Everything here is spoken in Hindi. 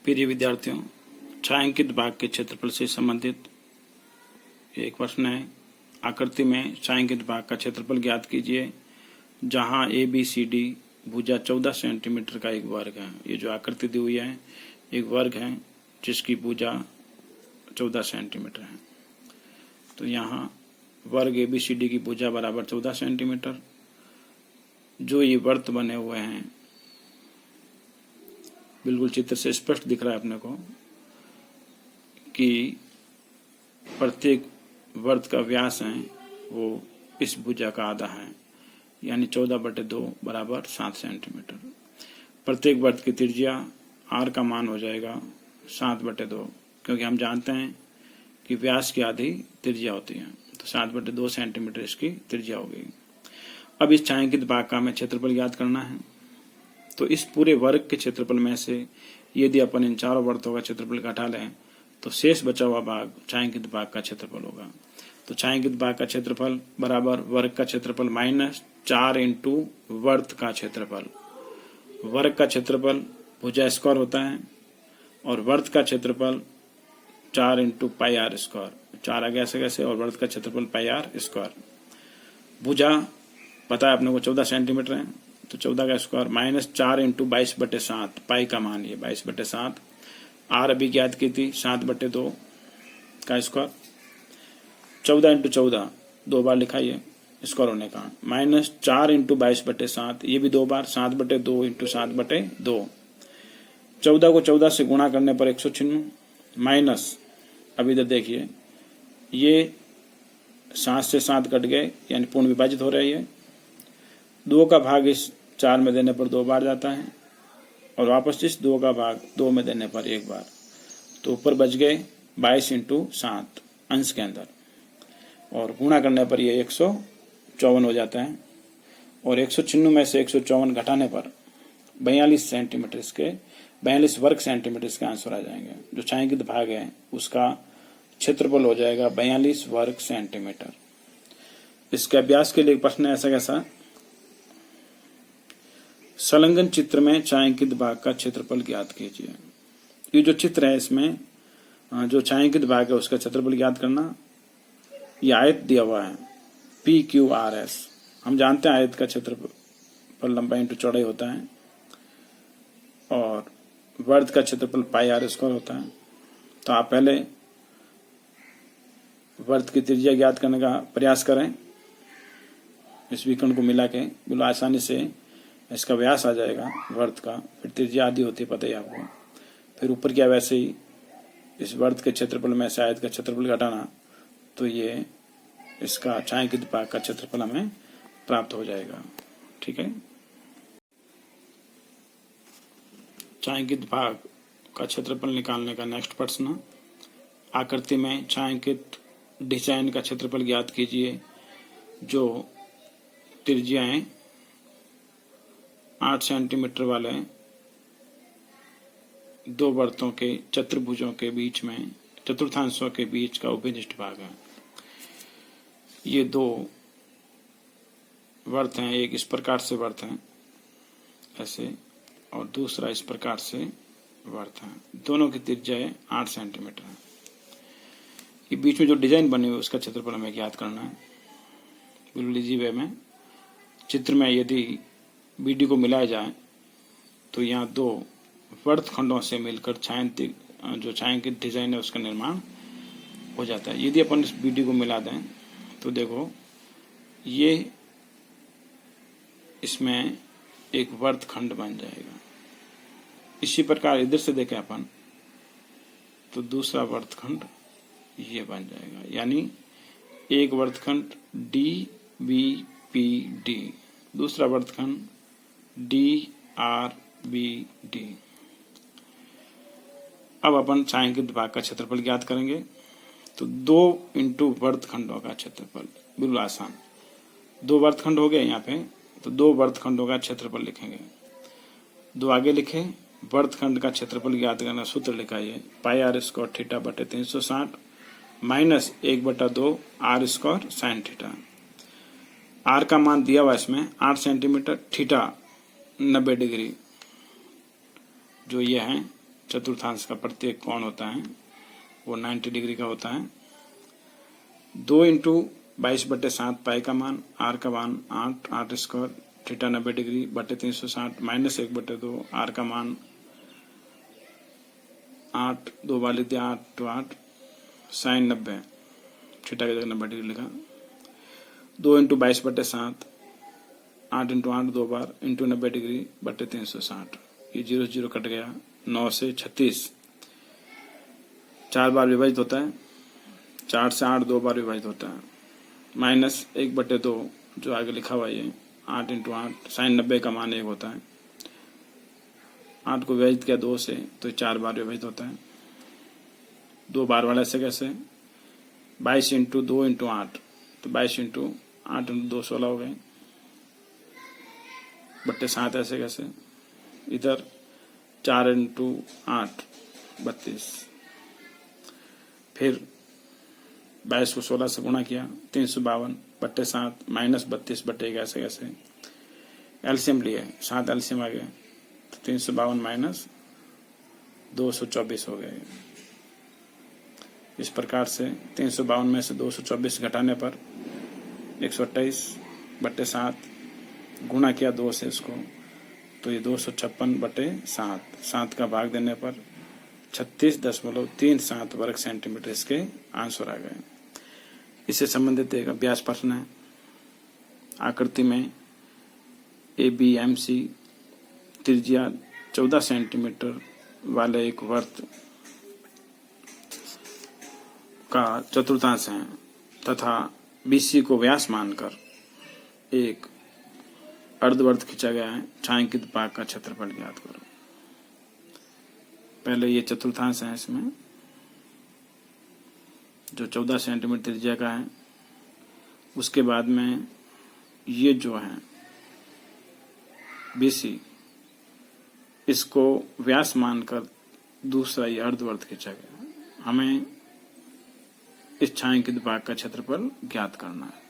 प्रिय विद्यार्थियों, छायांकित भाग के क्षेत्रफल से संबंधित एक प्रश्न है। आकृति में छायांकित भाग का क्षेत्रफल ज्ञात कीजिए जहां ABCD भुजा 14 सेंटीमीटर का एक वर्ग है। ये जो आकृति दी हुई है एक वर्ग है जिसकी भुजा 14 सेंटीमीटर है। तो यहाँ वर्ग ABCD की भुजा बराबर 14 सेंटीमीटर। जो ये वृत्त बने हुए हैं, बिल्कुल चित्र से स्पष्ट दिख रहा है अपने को कि प्रत्येक वृत्त का व्यास है वो इस भुजा का आधा है, यानी 14/2 बराबर 7 सेंटीमीटर। प्रत्येक वृत्त की त्रिज्या R का मान हो जाएगा 7/2, क्योंकि हम जानते हैं कि व्यास की आधी त्रिज्या होती है, तो 7/2 सेंटीमीटर इसकी त्रिज्या हो गई। अब इस छायांकित भाग का हमें क्षेत्रफल ज्ञात करना है। तो इस पूरे वर्ग के क्षेत्रफल में से यदि अपन इन चारों वृत्तों का क्षेत्रफल घटा लें तो शेष बचा हुआ भाग छायांकित भाग का क्षेत्रफल होगा। तो छायांकित भाग का क्षेत्रफल बराबर वर्ग का क्षेत्रफल माइनस 4 इंटू वृत्त का क्षेत्रफल। वर्ग का क्षेत्रफल भुजा स्क्वायर होता है और वृत्त का क्षेत्रफल 4 इंटू पाई आर स्क्वायर। 4 आगे ऐसे कैसे, और वृत्त का क्षेत्रफल पाई आर स्क्वायर। भुजा पता है अपने को 14 सेंटीमीटर है, तो 14 का स्क्वायर माइनस 4 इंटू 22/7। पाई का मान ये 22/7। आर अभी ज्ञात की थी 7/2 का स्क्वायर। 14 इंटू 14 दो बार लिखा ये स्क्वायर होने का, माइनस 4 इंटू 22/7 ये भी दो बार, 7/2 इंटू 7/2। 14 को 14 से गुणा करने पर 196 माइनस, अभी इधर देखिए ये 7 से 7 कट गए, यानी पूर्ण विभाजित हो रही है। 2 का भाग इस 4 में देने पर 2 बार जाता है और वापस इस 2 का भाग 2 में देने पर 1 बार। तो ऊपर बच गए 22 इंटू 7 अंश के अंदर, और गुणा करने पर ये 154 हो जाता है। और 196 में से 154 घटाने पर 42 सेंटीमीटर इसके 42 वर्ग सेंटीमीटर इसके आंसर आ जाएंगे। जो छायांकित भाग है उसका क्षेत्रफल हो जाएगा 42 वर्ग सेंटीमीटर। इसके अभ्यास के लिए प्रश्न है ऐसा कैसा, संलग्न चित्र में छायांकित भाग का क्षेत्रफल ज्ञात कीजिए। ये जो चित्र है इसमें जो छायांकित भाग है उसका क्षेत्रफल ज्ञात करना। ये आयत दिया हुआ है PQRS। हम जानते हैं आयत का क्षेत्रफल लंबाई इंटू चौड़ाई होता है और वर्ग का क्षेत्रफल पाई आर स्क्वायर होता है। तो आप पहले वर्ग की त्रिज्या ज्ञात करने का प्रयास करें। इस विकर्ण को मिला के बिल्कुल आसानी से इसका व्यास आ जाएगा वर्ग का, फिर त्रिज्या आदि होती है पता ही आपको। फिर ऊपर क्या वैसे ही इस वर्ग के क्षेत्रफल में से आयत का क्षेत्रफल घटाना, तो ये इसका छायांकित भाग का क्षेत्रफल हमें प्राप्त हो जाएगा। ठीक है, छायांकित भाग का क्षेत्रफल निकालने का नेक्स्ट प्रश्न। आकृति में छायांकित डिजाइन का क्षेत्रफल ज्ञात कीजिए जो त्रिज्याएं 8 सेंटीमीटर वाले 2 वृत्तों के चतुर्भुजों के बीच में चतुर्थांशों के बीच का उपविष्ट भाग है। ये 2 वृत्त हैं, एक इस प्रकार से वृत्त है ऐसे और दूसरा इस प्रकार से वृत्त है। दोनों की त्रिज्या 8 सेंटीमीटर है। ये बीच में जो डिजाइन बनी हुई है उसका क्षेत्रफल हमें ज्ञात करना है बिल्कुल इजी वे में। चित्र में यदि BD को मिलाया जाए तो यहाँ 2 वृत्तखंडों से मिलकर जो छायांकित डिजाइन है उसका निर्माण हो जाता है। यदि अपन इस BD को मिला दें तो देखो ये इसमें एक वृत्तखंड बन जाएगा। इसी प्रकार इधर से देखें अपन तो दूसरा वृत्तखंड ये बन जाएगा, यानी एक वृत्तखंड DBPD, दूसरा वृत्तखंड DRBD। अब अपन छायांकित भाग का क्षेत्रफल ज्ञात करेंगे। तो 2 इंटू वृत्तखंडों का क्षेत्रफल, बिल्कुल आसान। 2 वृत्तखंड हो गए यहाँ पे, तो 2 वृत्तखंडों का क्षेत्रफल लिखेंगे। 2 आगे लिखे, वृत्तखंड का क्षेत्रफल ज्ञात करना सूत्र लिखा है पाई आर स्क्वायर थीटा बटे 360 minus 1/2 r square sine theta. R का मान दिया हुआ इसमें 8 सेंटीमीटर, थीटा 90 डिग्री जो ये है चतुर्थांश का प्रत्येक कोण होता है वो 90 डिग्री का होता है। 2 इंटू 22/7 पाई का मान, आर का मान 8 स्क्वायर, थीटा 90 डिग्री बटे 360 माइनस 1/2 आर का मान 8, 2 बार लिख दिया 8 to 8 साइन 90, थीटा की जगह 90 डिग्री लिखा। 2 into 22/7 8 into 8 2 bar into 90 degree बटे 360, ये 0 0 कट गया। 9 से 36 4 बार विभाजित होता है, 4 से 8 2 बार विभाजित होता है, माइनस 1/2 जो आगे लिखा हुआ है 8 इंटू 8 साइन 90 का मान 1 होता है। 8 को विभाजित किया 2 से तो 4 बार विभाजित होता है। 2 बार वाला ऐसे कैसे, 22 इंटू 2 इंटू 8 तो 22 इंटू 8 इंटू 2 16 हो गए बट्टे 7 ऐसे कैसे। इधर 4 इंटू 8 32, फिर 22 को 16 से गुणा किया 352 बट्टे 7 माइनस 32 बट्टे ऐसे कैसे। एलसीएम लिए 7 एलसीएम आ गया तो 352 माइनस 224 हो गए। इस प्रकार से 352 में से 224 घटाने पर 128 बट्टे 7 गुणा किया 2 से इसको तो ये 256 बटे 7 का भाग देने पर 36.37 वर्ग सेंटीमीटर इसके आंसर आ गए। इससे संबंधित एक अभ्यास प्रश्न है। आकृति में ABMC त्रिज्या 14 सेंटीमीटर वाले एक वर्त का चतुर्थांश है तथा BC को व्यास मानकर एक अर्धवर्त खींचा गया है। छायांकित भाग का क्षेत्रफल ज्ञात करो। पहले ये चतुर्थांश है, इसमें जो 14 सेंटीमीटर त्रिज्या का है, उसके बाद में ये जो है BC, इसको व्यास मानकर दूसरा ये अर्धवर्त खींचा गया। हमें इस छायांकित भाग का क्षेत्रफल ज्ञात करना है।